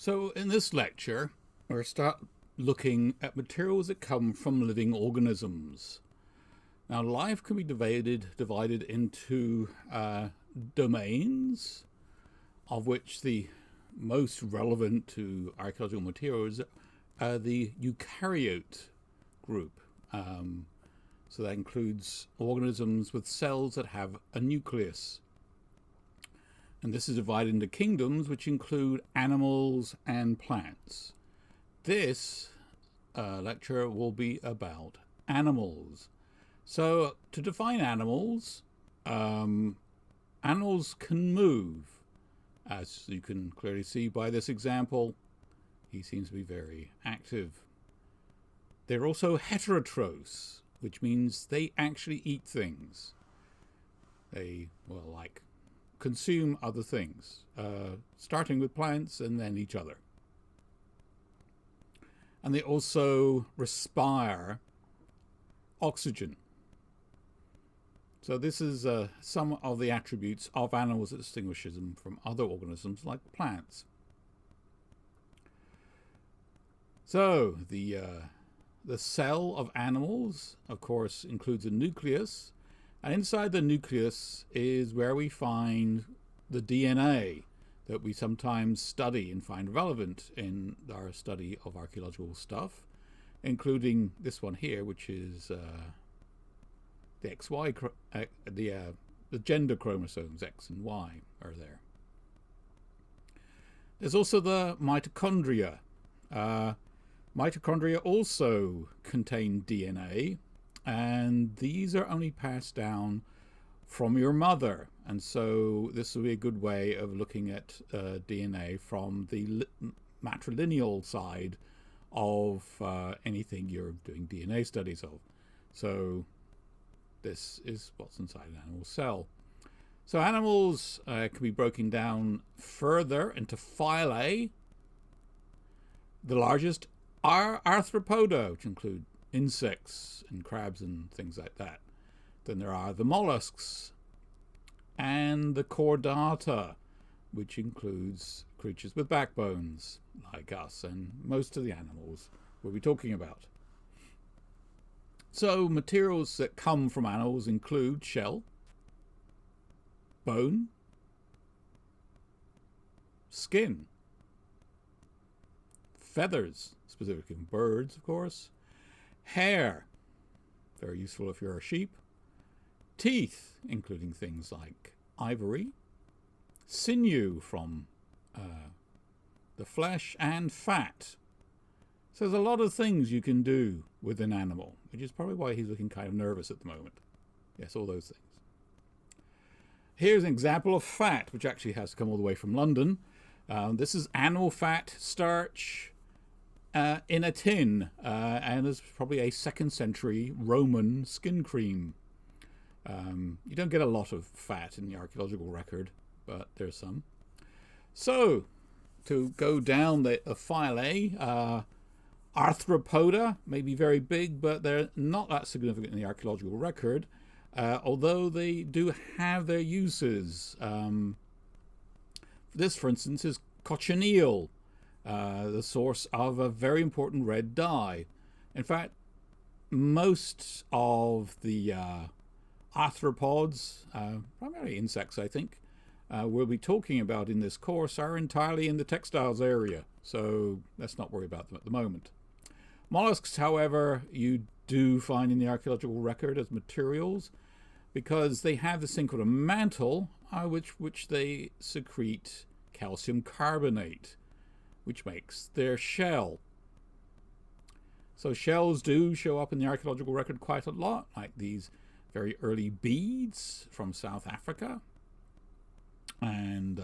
So in this lecture, we'll start looking at materials that come from living organisms. Now, life can be divided into domains, of which the most relevant to archaeological materials are the eukaryote group. So that includes organisms with cells that have a nucleus. And this is divided into kingdoms, which include animals and plants. This lecture will be about animals. So to define animals, animals can move. As you can clearly see by this example, he seems to be very active. They're also heterotrophes, which means they actually eat things. They, consume other things, starting with plants and then each other. And they also respire oxygen. So this is some of the attributes of animals that distinguishes them from other organisms like plants. So the cell of animals, of course, includes a nucleus. And inside the nucleus is where we find the DNA that we sometimes study and find relevant in our study of archaeological stuff, including this one here, which is the XY, the gender chromosomes, X and Y are there. There's also the mitochondria. Mitochondria also contain DNA, and these are only passed down from your mother. And so this will be a good way of looking at DNA from the matrilineal side of anything you're doing DNA studies of. So this is what's inside an animal cell. So animals can be broken down further into phylae. The largest are Arthropoda, which include insects and crabs and things like that. Then there are the mollusks and the chordata, which includes creatures with backbones like us and most of the animals we'll be talking about. So materials that come from animals include shell, bone, skin, feathers, specifically in birds, of course, hair, very useful if you're a sheep, teeth, including things like ivory, sinew from the flesh, and fat. So there's a lot of things you can do with an animal, which is probably why he's looking kind of nervous at the moment. Yes, all those things. Here's an example of fat, which actually has to come all the way from London. This is animal fat starch in a tin, and it's probably a 2nd century Roman skin cream. You don't get a lot of fat in the archaeological record, but there's some. So, to go down the phylae, Arthropoda may be very big, but they're not that significant in the archaeological record, although they do have their uses. This, for instance, is cochineal, the source of a very important red dye. In fact, most of the arthropods, primarily insects, I think, we'll be talking about in this course are entirely in the textiles area, so let's not worry about them at the moment. Mollusks, however, you do find in the archaeological record as materials because they have this thing called a mantle, which they secrete calcium carbonate, which makes their shell. So shells do show up in the archaeological record quite a lot, like these very early beads from South Africa. And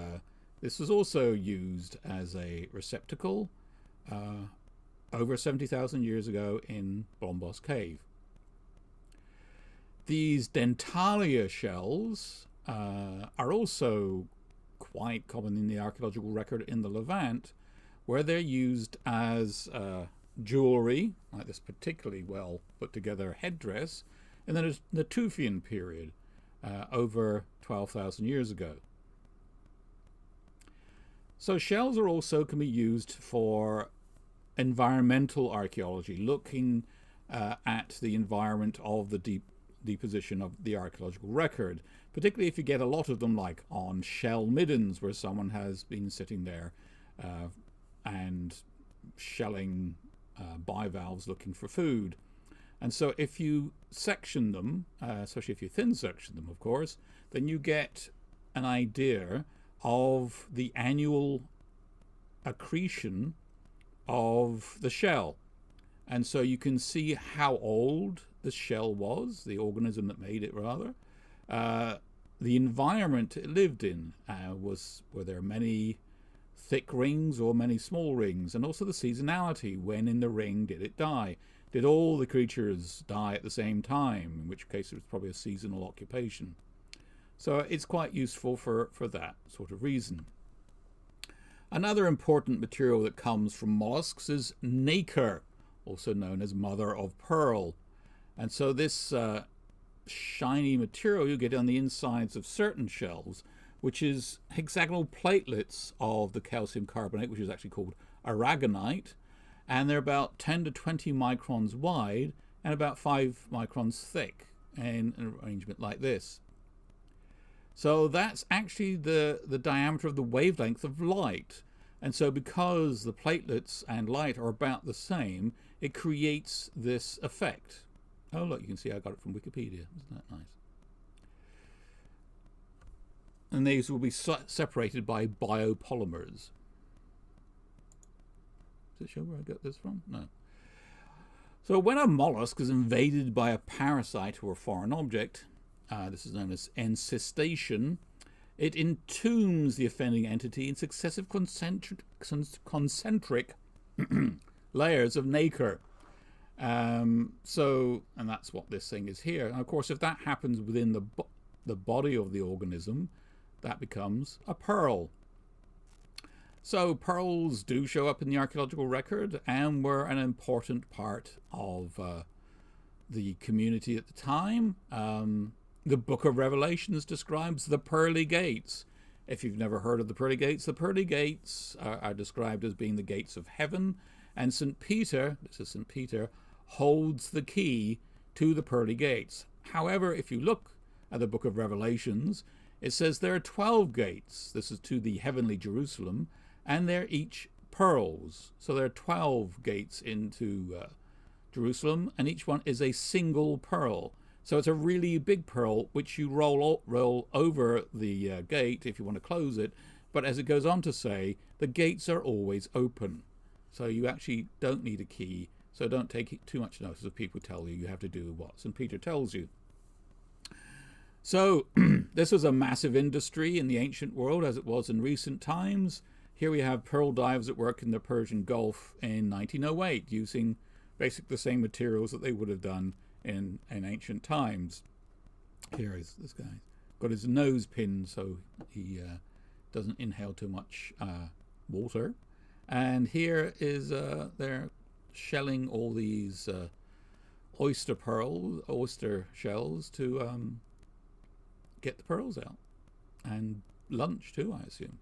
this was also used as a receptacle over 70,000 years ago in Blombos Cave. These dentalia shells are also quite common in the archaeological record in the Levant, where they're used as jewelry, like this particularly well put together headdress, in the Natufian period, over 12,000 years ago. So shells are also can be used for environmental archaeology, looking at the environment of the deposition of the archaeological record, particularly if you get a lot of them, like on shell middens, where someone has been sitting there and shelling bivalves looking for food. And so if you section them, especially if you thin section them, of course, then you get an idea of the annual accretion of the shell. And so you can see how old the shell was, the organism that made it rather, the environment it lived in, were there many thick rings or many small rings, and also the seasonality. When in the ring did it die? Did all the creatures die at the same time, in which case it was probably a seasonal occupation. So it's quite useful for that sort of reason. Another important material that comes from mollusks is nacre, also known as mother of pearl. And so this shiny material you get on the insides of certain shells, which is hexagonal platelets of the calcium carbonate, which is actually called aragonite, and they're about 10 to 20 microns wide and about 5 microns thick in an arrangement like this. So that's actually the diameter of the wavelength of light. And so because the platelets and light are about the same, it creates this effect. Oh, look, you can see I got it from Wikipedia. Isn't that nice? And these will be separated by biopolymers. Does it show where I got this from? No. So when a mollusk is invaded by a parasite or a foreign object, this is known as encystation, it entombs the offending entity in successive concentric layers of nacre. And that's what this thing is here. And of course, if that happens within the body of the organism, that becomes a pearl. So pearls do show up in the archaeological record and were an important part of the community at the time. The Book of Revelations describes the pearly gates. If you've never heard of the pearly gates are described as being the gates of heaven, and St. Peter, this is St. Peter, holds the key to the pearly gates. However, if you look at the Book of Revelations, it says there are 12 gates. This is to the heavenly Jerusalem, and they're each pearls. So there are 12 gates into Jerusalem, and each one is a single pearl. So it's a really big pearl, which you roll over the gate if you want to close it. But as it goes on to say, the gates are always open. So you actually don't need a key. So don't take too much notice of people tell you have to do what St. Peter tells you. So this was a massive industry in the ancient world as it was in recent times. Here we have pearl divers at work in the Persian Gulf in 1908 using basically the same materials that they would have done in ancient times. Here is this guy. Got his nose pinned so he doesn't inhale too much water. And here is they're shelling all these oyster shells to get the pearls out. And lunch too, I assume.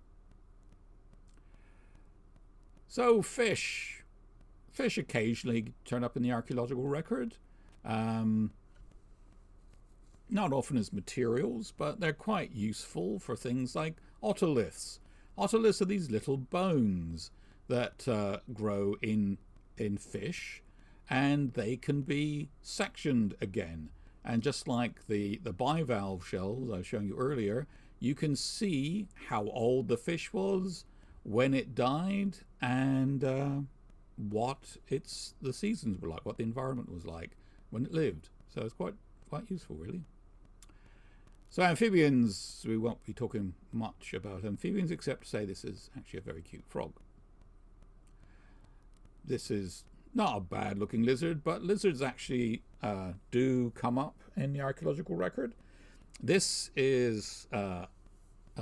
So fish occasionally turn up in the archaeological record. Not often as materials, but they're quite useful for things like otoliths. Otoliths are these little bones that grow in fish, and they can be sectioned again. And just like the bivalve shells I was showing you earlier, you can see how old the fish was, when it died, and what the seasons were like, what the environment was like when it lived. So it's quite useful, really. So amphibians, we won't be talking much about amphibians except to say this is actually a very cute frog. This is not a bad looking lizard, but lizards actually do come up in the archaeological record. This is a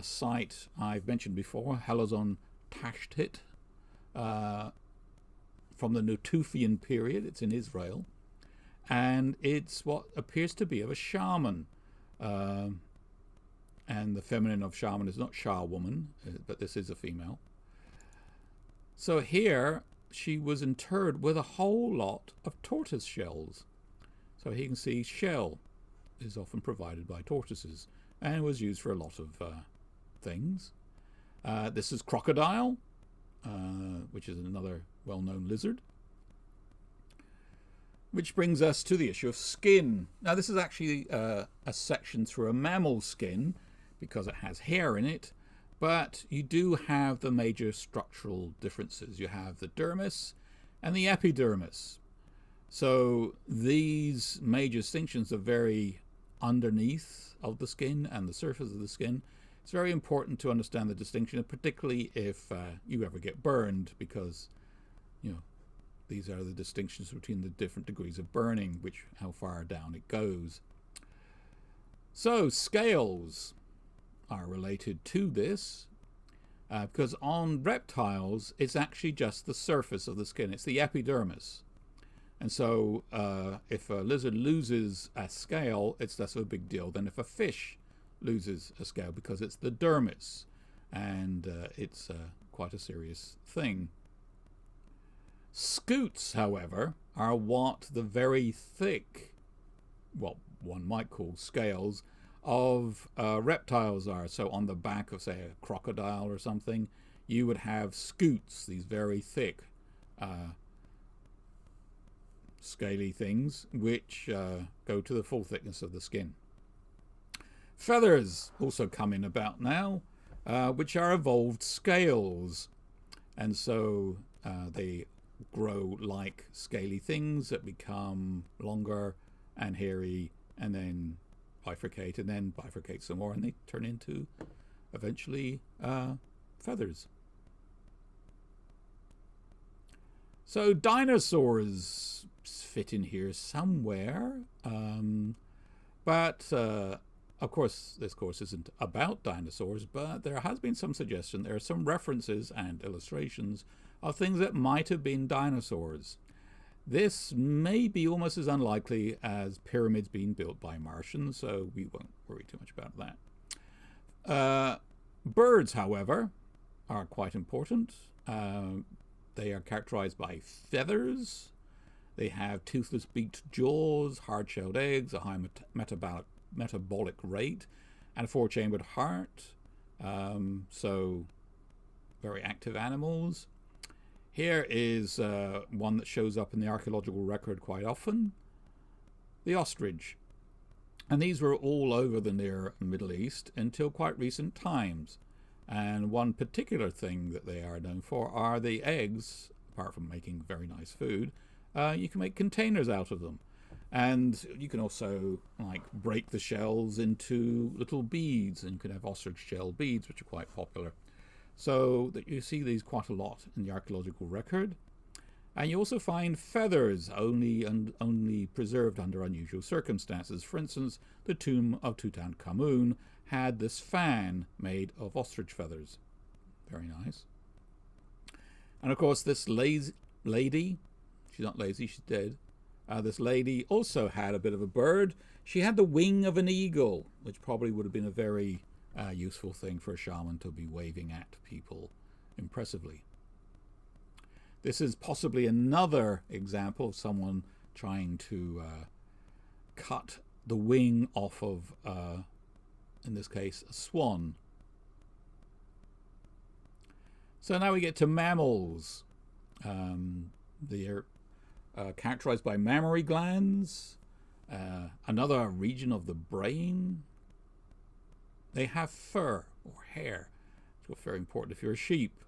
site I've mentioned before, Halazon Tashtit, from the Natufian period. It's in Israel, and it's what appears to be of a shaman. And the feminine of shaman is not Shah woman, but this is a female. So here she was interred with a whole lot of tortoise shells. So here you can see shell is often provided by tortoises and was used for a lot of things. This is crocodile, which is another well-known lizard. Which brings us to the issue of skin. Now this is actually a section through a mammal skin because it has hair in it, but you do have the major structural differences. You have the dermis and the epidermis. So these major distinctions are very underneath of the skin and the surface of the skin. It's very important to understand the distinction, particularly if you ever get burned, because these are the distinctions between the different degrees of burning, how far down it goes. So scales are related to this because on reptiles it's actually just the surface of the skin. It's the epidermis. And so if a lizard loses a scale, it's less of a big deal than if a fish loses a scale, because it's the dermis, and it's quite a serious thing. Scutes, however, are what the very thick, what one might call scales, of reptiles are. So on the back of, say, a crocodile or something, you would have scutes, these very thick scaly things, which go to the full thickness of the skin. Feathers also come in about now, which are evolved scales. And so they grow like scaly things that become longer and hairy and then bifurcate some more, and they turn into eventually feathers. So dinosaurs fit in here somewhere, but of course this course isn't about dinosaurs, but there has been some suggestion, there are some references and illustrations of things that might have been dinosaurs. This may be almost as unlikely as pyramids being built by Martians, so we won't worry too much about that. Birds, however, are quite important. They are characterized by feathers. They have toothless beaked jaws, hard-shelled eggs, a high metabolic rate, and a four-chambered heart. So very active animals. Here is one that shows up in the archaeological record quite often, the ostrich. And these were all over the Near and Middle East until quite recent times. And one particular thing that they are known for are the eggs. Apart from making very nice food, you can make containers out of them. And you can also break the shells into little beads, and you can have ostrich shell beads, which are quite popular. So that you see these quite a lot in the archaeological record. And you also find feathers only preserved under unusual circumstances. For instance, the tomb of Tutankhamun had this fan made of ostrich feathers. Very nice. And of course this lady, she's not lazy, she's dead. This lady also had a bit of a bird. She had the wing of an eagle, which probably would have been a very useful thing for a shaman to be waving at people impressively. This is possibly another example of someone trying to cut the wing off of, in this case, a swan. So now we get to mammals. They're characterized by mammary glands, another region of the brain. They have fur or hair, which is very important if you're a sheep.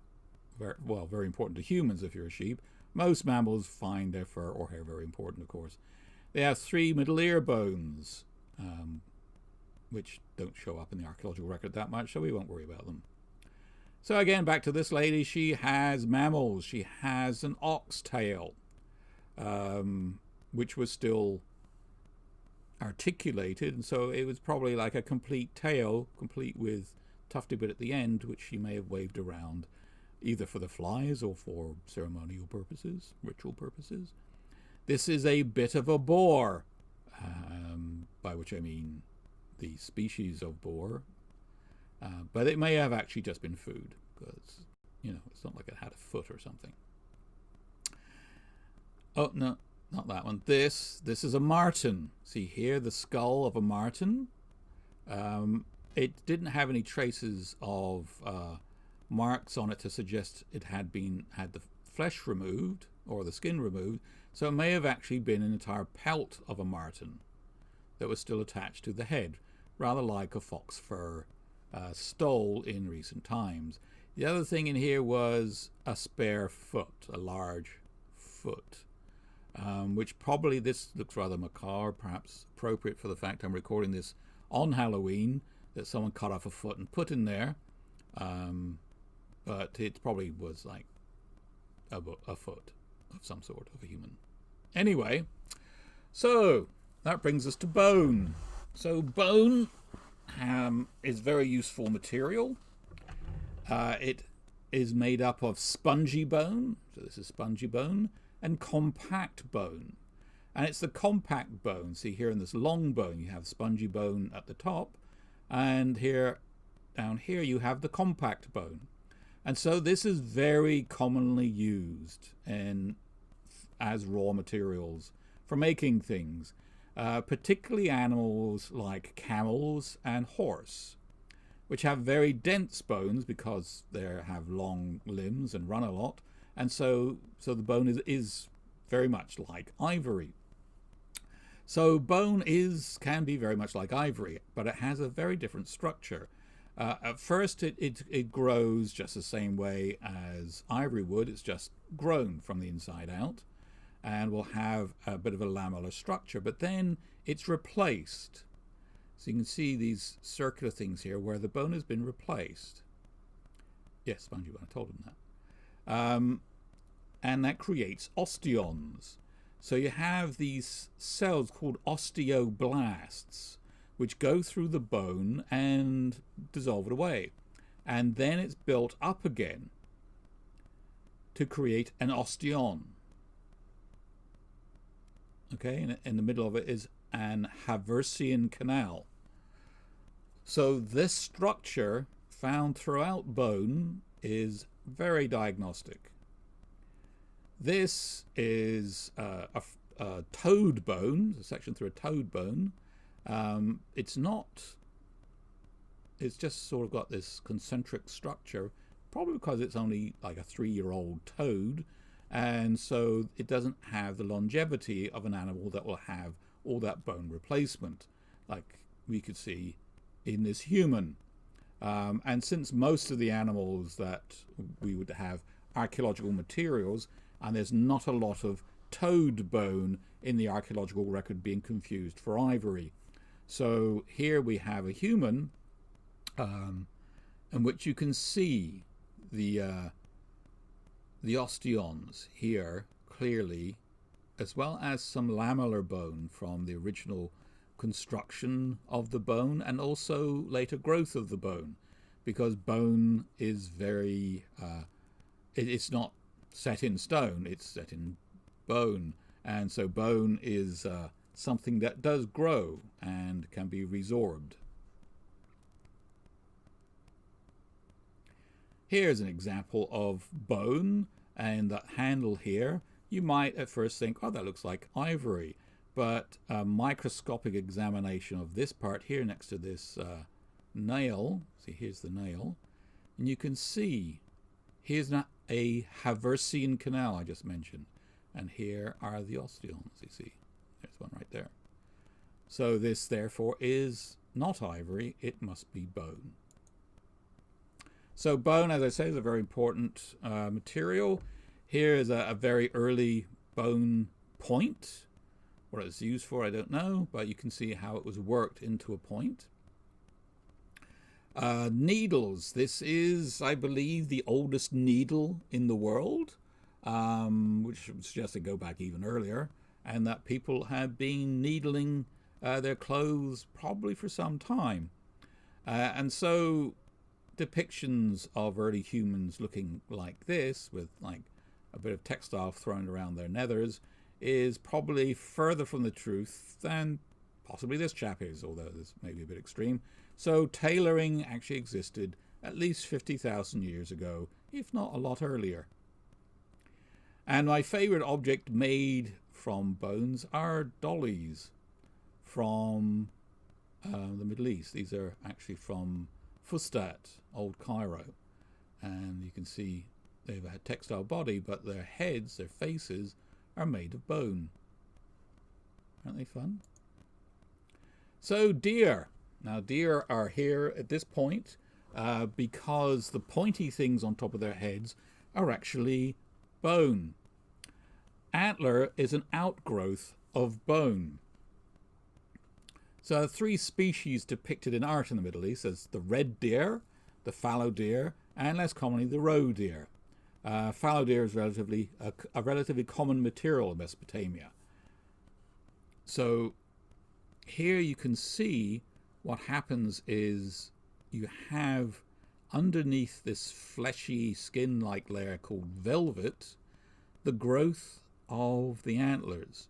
Very important to humans if you're a sheep. Most mammals find their fur or hair very important, of course. They have 3 middle ear bones, which don't show up in the archaeological record that much, so we won't worry about them. So again, back to this lady. She has mammals. She has an ox tail, which was still articulated, and so it was probably like a complete tail, complete with tufty bit at the end, which she may have waved around, either for the flies or for ceremonial purposes, ritual purposes. This is a bit of a boar, by which I mean the species of boar, but it may have actually just been food, because it's not like it had a foot or something. Oh, no, not that one. This is a marten. See here, the skull of a marten. It didn't have any traces of marks on it to suggest it had the flesh removed or the skin removed, so it may have actually been an entire pelt of a marten that was still attached to the head, rather like a fox fur stole in recent times. The other thing in here was a spare foot, a large foot, which probably, this looks rather macabre, perhaps appropriate for the fact I'm recording this on Halloween, that someone cut off a foot and put in there, but it probably was like a foot of some sort of a human. Anyway, so that brings us to bone. So bone is very useful material. It is made up of spongy bone, so this is spongy bone, and compact bone. And it's the compact bone. See here in this long bone you have spongy bone at the top, and here down here you have the compact bone. And so this is very commonly used as raw materials for making things, particularly animals like camels and horse, which have very dense bones because they have long limbs and run a lot, and so the bone is very much like ivory. So bone can be very much like ivory, but it has a very different structure. At first it grows just the same way as ivory would. It's just grown from the inside out and will have a bit of a lamellar structure, but then it's replaced. So you can see these circular things here where the bone has been replaced. Yes, spongy bone, I told him that. And that creates osteons. So you have these cells called osteoblasts, which go through the bone and dissolve it away. And then it's built up again to create an osteon. Okay, in the middle of it is an Haversian canal. So this structure found throughout bone is very diagnostic. This is a toad bone, a section through a toad bone. It's just sort of got this concentric structure, probably because it's only like a 3-year-old toad, and so it doesn't have the longevity of an animal that will have all that bone replacement, like we could see in this human. And since most of the animals that we would have archaeological materials, and there's not a lot of toad bone in the archaeological record being confused for ivory. So here we have a human in which you can see the osteons here clearly, as well as some lamellar bone from the original construction of the bone and also later growth of the bone, because bone is very it's not set in stone, it's set in bone, and so bone is something that does grow and can be resorbed. Here's an example of bone, and that handle here, you might at first think, oh, that looks like ivory, but a microscopic examination of this part here next to this nail, see here's the nail, and you can see here's a Haversian canal I just mentioned, and here are the osteons. You see there's one right there. So this therefore is not ivory, it must be bone. So bone, as I say, is a very important material. Here is a very early bone point. What it's used for, I don't know, but you can see how it was worked into a point. Needles. This is, I believe, the oldest needle in the world, which suggests they go back even earlier, and that people have been needling their clothes probably for some time. And so depictions of early humans looking like this, with like a bit of textile thrown around their nethers, is probably further from the truth than possibly this chap is, although this may be a bit extreme. So tailoring actually existed at least 50,000 years ago, if not a lot earlier. And my favorite object made from bones are dollies from the Middle East. These are actually from Fustat, Old Cairo. And you can see they've a textile body, but their heads, their faces, are made of bone. Aren't they fun? So deer. Now deer are here at this point because the pointy things on top of their heads are actually bone. Antler is an outgrowth of bone. So 3 species depicted in art in the Middle East as the red deer, the fallow deer, and less commonly the roe deer. Fallow deer is a relatively common material in Mesopotamia. So here you can see what happens is you have underneath this fleshy skin-like layer called velvet the growth of the antlers,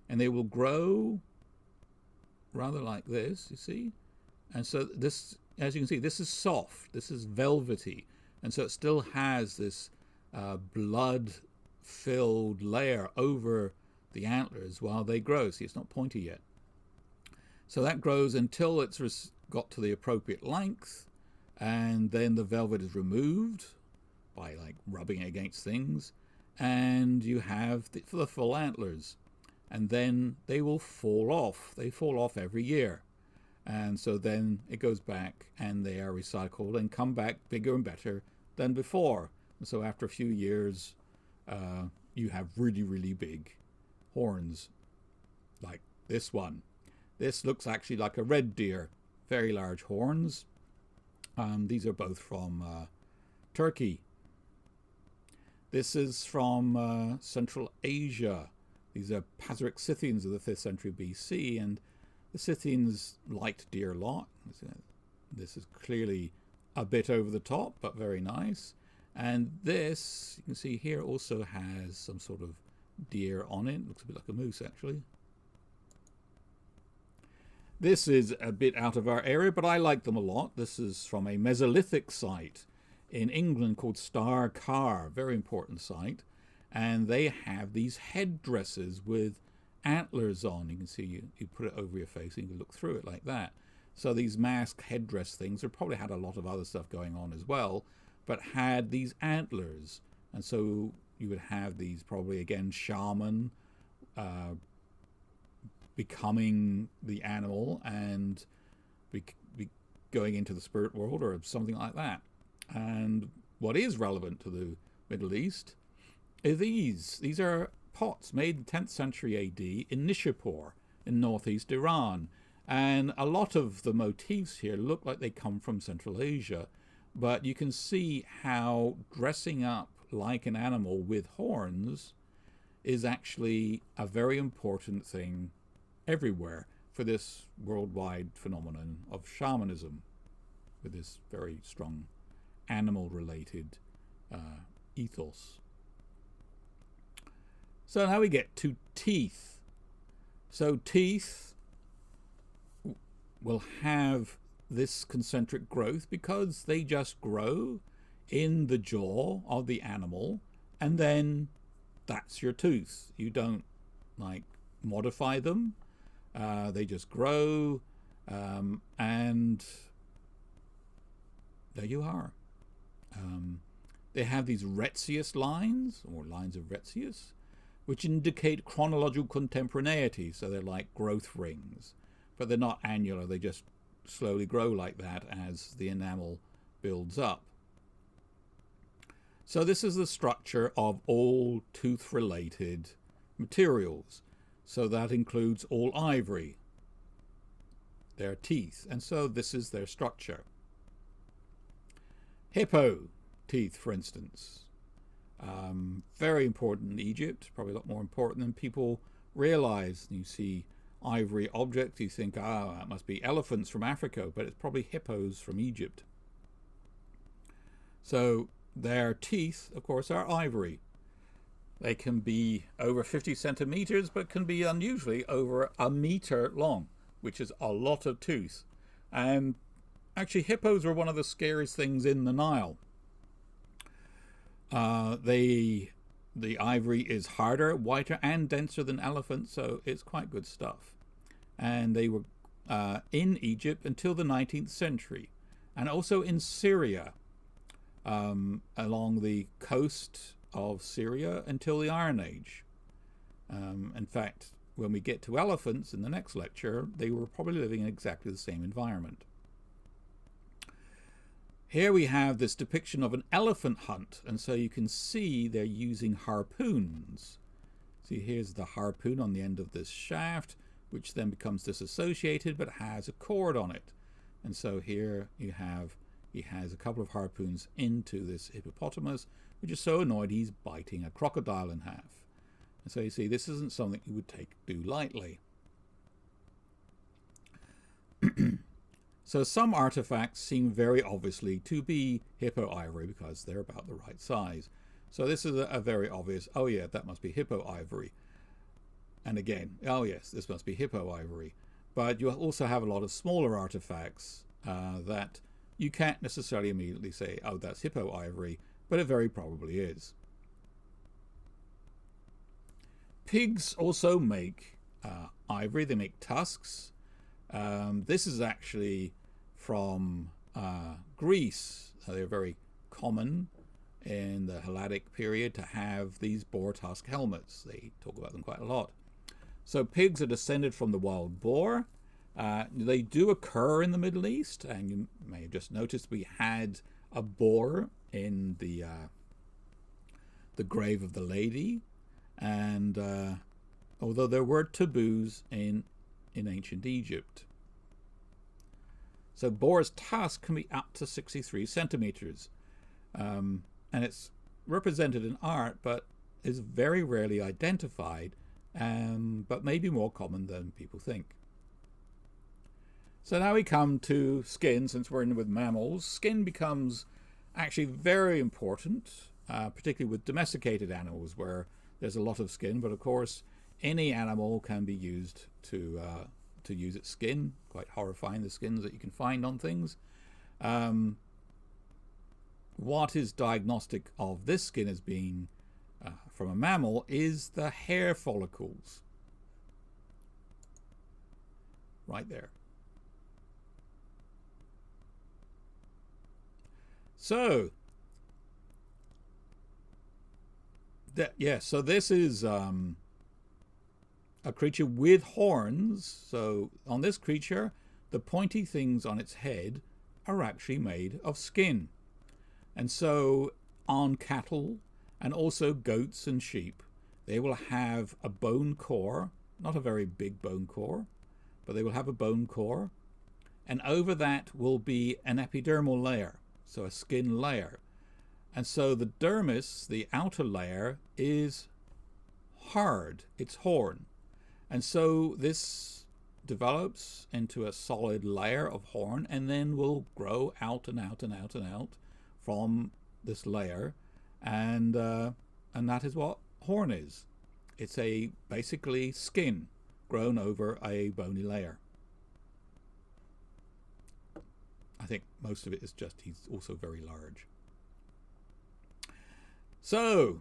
and they will grow rather like this, you see. And so this, as you can see, this is soft, this is velvety, and so it still has this blood-filled layer over the antlers while they grow. See, it's not pointy yet. So that grows until it's got to the appropriate length, and then the velvet is removed by like rubbing it against things, and you have the full antlers, and then they will fall off. They fall off every year, and so then it goes back and they are recycled and come back bigger and better than before. And so after a few years you have really, really big horns like this one. This looks actually like a red deer, very large horns. These are both from Turkey. This is from Central Asia. These are Paseric Scythians of the 5th century BC, and the Scythians liked deer a lot. This is clearly a bit over the top, but very nice. And this, you can see here, also has some sort of deer on it. Looks a bit like a moose, actually. This is a bit out of our area, but I like them a lot. This is from a Mesolithic site in England called Star Car, very important site. And they have these headdresses with antlers on. You can see you put it over your face and you can look through it like that. So these mask headdress things, they probably had a lot of other stuff going on as well, but had these antlers. And so you would have these probably, again, shaman becoming the animal and be going into the spirit world or something like that. And what is relevant to the Middle East are these. These are pots made in 10th century AD in Nishapur in northeast Iran. And a lot of the motifs here look like they come from Central Asia. But you can see how dressing up like an animal with horns is actually a very important thing everywhere for this worldwide phenomenon of shamanism, with this very strong animal-related ethos. So now we get to teeth. So teeth will have this concentric growth because they just grow in the jaw of the animal, and then that's your tooth. You don't like modify them. They just grow, and there you are. They have these Retzius lines, or lines of Retzius, which indicate chronological contemporaneity. So they're like growth rings, but they're not annular. They just slowly grow like that as the enamel builds up. So this is the structure of all tooth-related materials. So that includes all ivory, their teeth, and so this is their structure. Hippo teeth, for instance, very important in Egypt, probably a lot more important than people realize. You see ivory objects, you think, that must be elephants from Africa, but it's probably hippos from Egypt. So their teeth, of course, are ivory. They can be over 50 centimeters, but can be unusually over a meter long, which is a lot of tooth. And actually, hippos are one of the scariest things in the Nile. The ivory is harder, whiter, and denser than elephant, so it's quite good stuff. And they were in Egypt until the 19th century, and also in Syria, along the coast of Syria until the Iron Age. In fact, when we get to elephants in the next lecture, they were probably living in exactly the same environment. Here we have this depiction of an elephant hunt, and so you can see they're using harpoons. See, here's the harpoon on the end of this shaft, which then becomes disassociated but has a cord on it. And so here you have, he has a couple of harpoons into this hippopotamus, which is so annoyed he's biting a crocodile in half. And so you see, this isn't something you would do lightly. So some artifacts seem very obviously to be hippo ivory because they're about the right size. So this is a very obvious, oh yeah, that must be hippo ivory. And again, oh yes, this must be hippo ivory. But you also have a lot of smaller artifacts that you can't necessarily immediately say, oh, that's hippo ivory, but it very probably is. Pigs also make ivory. They make tusks. This is actually from Greece. They're very common in the Helladic period to have these boar tusk helmets. They talk about them quite a lot. So pigs are descended from the wild boar. They do occur in the Middle East, and you may have just noticed we had a boar in the grave of the lady. And although there were taboos in ancient Egypt. So boar's tusk can be up to 63 centimeters. And it's represented in art, but is very rarely identified, but may be more common than people think. So now we come to skin. Since we're in with mammals, skin becomes actually very important, particularly with domesticated animals where there's a lot of skin, but of course any animal can be used to use its skin. Quite horrifying, the skins that you can find on things. What is diagnostic of this skin as being from a mammal is the hair follicles. Right there. So, so this is a creature with horns. So on this creature, the pointy things on its head are actually made of skin. And so on cattle and also goats and sheep, they will have a bone core, not a very big bone core, but they will have a bone core. And over that will be an epidermal layer, so a skin layer. And so the dermis, the outer layer, is hard, it's horn. And so this develops into a solid layer of horn and then will grow out and out and out and out from this layer. And that is what horn is. It's basically skin grown over a bony layer. I think most of it is just he's also very large. So,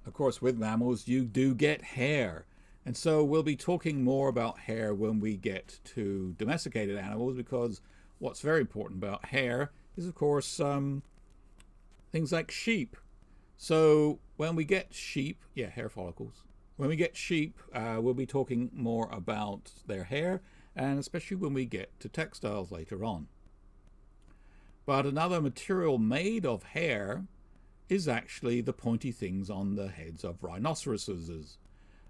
of course, with mammals, you do get hair. And so we'll be talking more about hair when we get to domesticated animals, because what's very important about hair is, of course, things like sheep. So when we get sheep, hair follicles. When we get sheep, we'll be talking more about their hair, and especially when we get to textiles later on. But another material made of hair is actually the pointy things on the heads of rhinoceroses.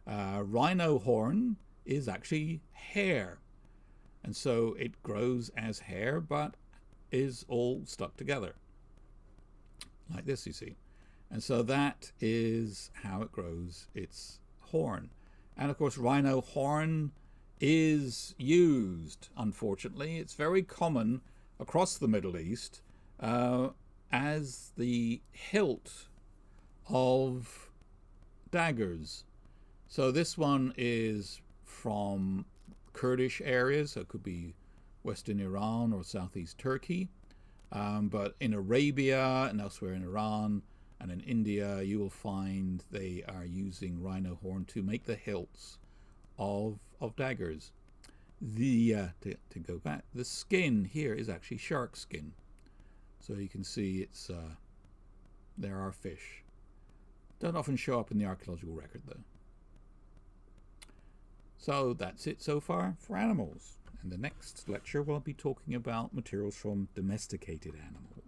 Rhino horn is actually hair, and so it grows as hair but is all stuck together like this, you see. And so that is how it grows its horn. And of course rhino horn is used, unfortunately, it's very common across the Middle East as the hilt of daggers. So this one is from Kurdish areas, so it could be Western Iran or Southeast Turkey, but in Arabia and elsewhere in Iran And in India, you will find they are using rhino horn to make the hilts of daggers. To go back, the skin here is actually shark skin. So you can see it's there are fish. Don't often show up in the archaeological record though. So that's it so far for animals. In the next lecture we'll be talking about materials from domesticated animals.